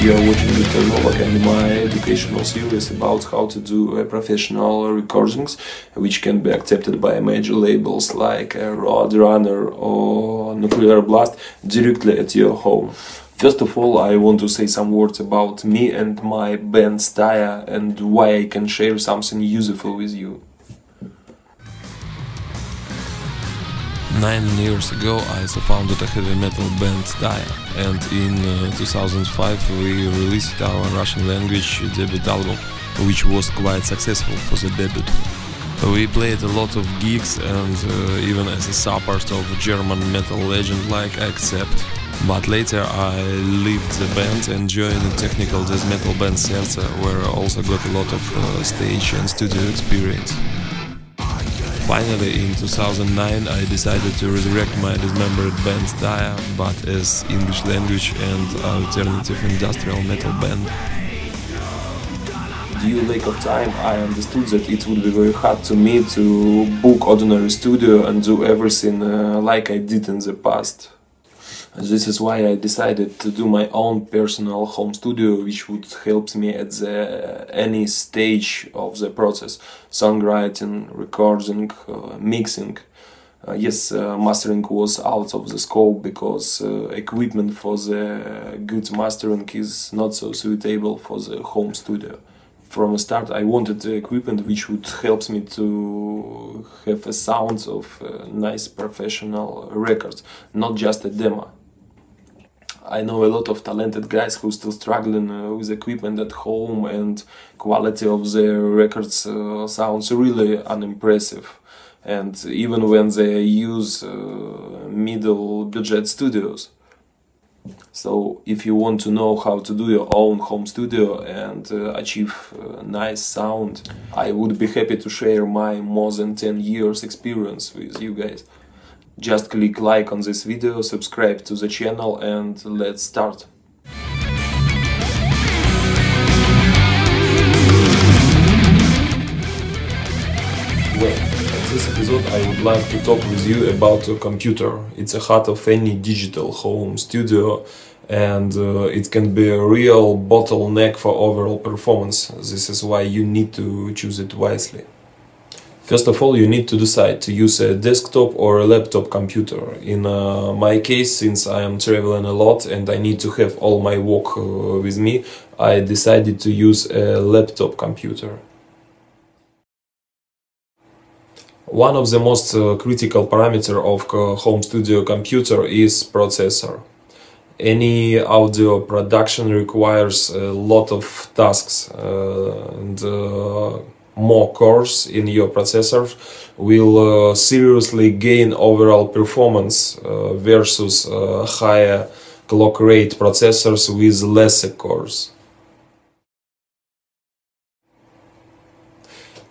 You're watching the NOVAK and my educational series about how to do professional recordings, which can be accepted by major labels like Roadrunner or Nuclear Blast directly at your home. First of all, I want to say some words about me and my band Staya and why I can share something useful with you. 9 years ago I founded a heavy metal band Staya, and in 2005 we released our Russian language debut album, which was quite successful for the debut. We played a lot of gigs and even as a support of a German metal legend like Accept. But later I left the band and joined the technical death metal band Serce, where I also got a lot of stage and studio experience. Finally, in 2009 I decided to resurrect my dismembered band Staya, but as English language and alternative industrial metal band. Due to lack of time, I understood that it would be very hard to me to book ordinary studio and do everything like I did in the past. This is why I decided to do my own personal home studio, which would help me at any stage of the process: songwriting, recording, mixing. Yes, mastering was out of the scope because equipment for the good mastering is not so suitable for the home studio. From the start I wanted the equipment which would help me to have a sound of nice professional records, not just a demo. I know a lot of talented guys who are still struggling with equipment at home, and quality of their records sounds really unimpressive, and even when they use middle budget studios. So if you want to know how to do your own home studio and achieve nice sound, I would be happy to share my more than 10 years experience with you guys. Just click like on this video, subscribe to the channel, and let's start. Well, in this episode I would like to talk with you about a computer. It's a heart of any digital home studio, and it can be a real bottleneck for overall performance. This is why you need to choose it wisely. First of all, you need to decide to use a desktop or a laptop computer. In my case, since I am traveling a lot and I need to have all my work with me, I decided to use a laptop computer. One of the most critical parameters of a home studio computer is processor. Any audio production requires a lot of tasks, and more cores in your processor will seriously gain overall performance versus higher clock rate processors with lesser cores.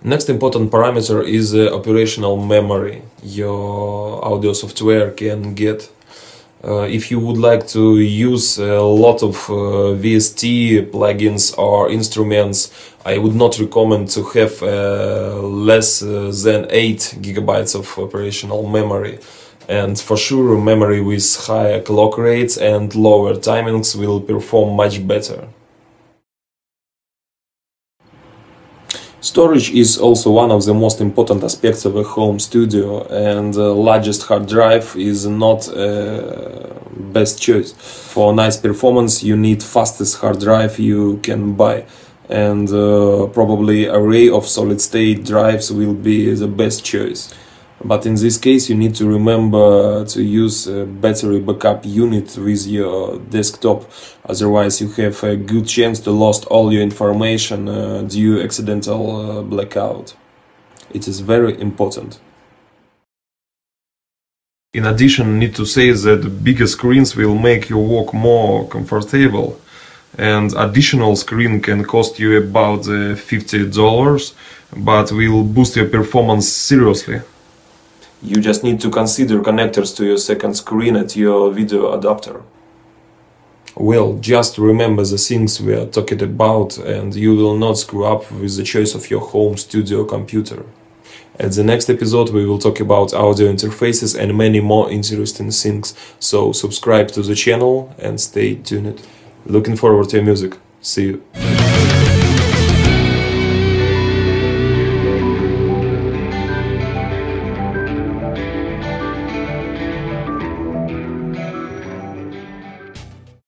Next important parameter is the operational memory your audio software can get. If you would like to use a lot of VST plugins or instruments, I would not recommend to have less than 8 GB of operational memory. And for sure, memory with higher clock rates and lower timings will perform much better. Storage is also one of the most important aspects of a home studio, and the largest hard drive is not a best choice. For nice performance you need fastest hard drive you can buy, and probably array of solid-state drives will be the best choice. But in this case you need to remember to use a battery backup unit with your desktop, otherwise you have a good chance to lose all your information due accidental blackout. It is very important. In addition, need to say that bigger screens will make your work more comfortable, and additional screen can cost you about $50, but will boost your performance seriously. You just need to consider connectors to your second screen at your video adapter. Well, just remember the things we are talking about and you will not screw up with the choice of your home studio computer. At the next episode we will talk about audio interfaces and many more interesting things, so subscribe to the channel and stay tuned. Looking forward to your music. See you.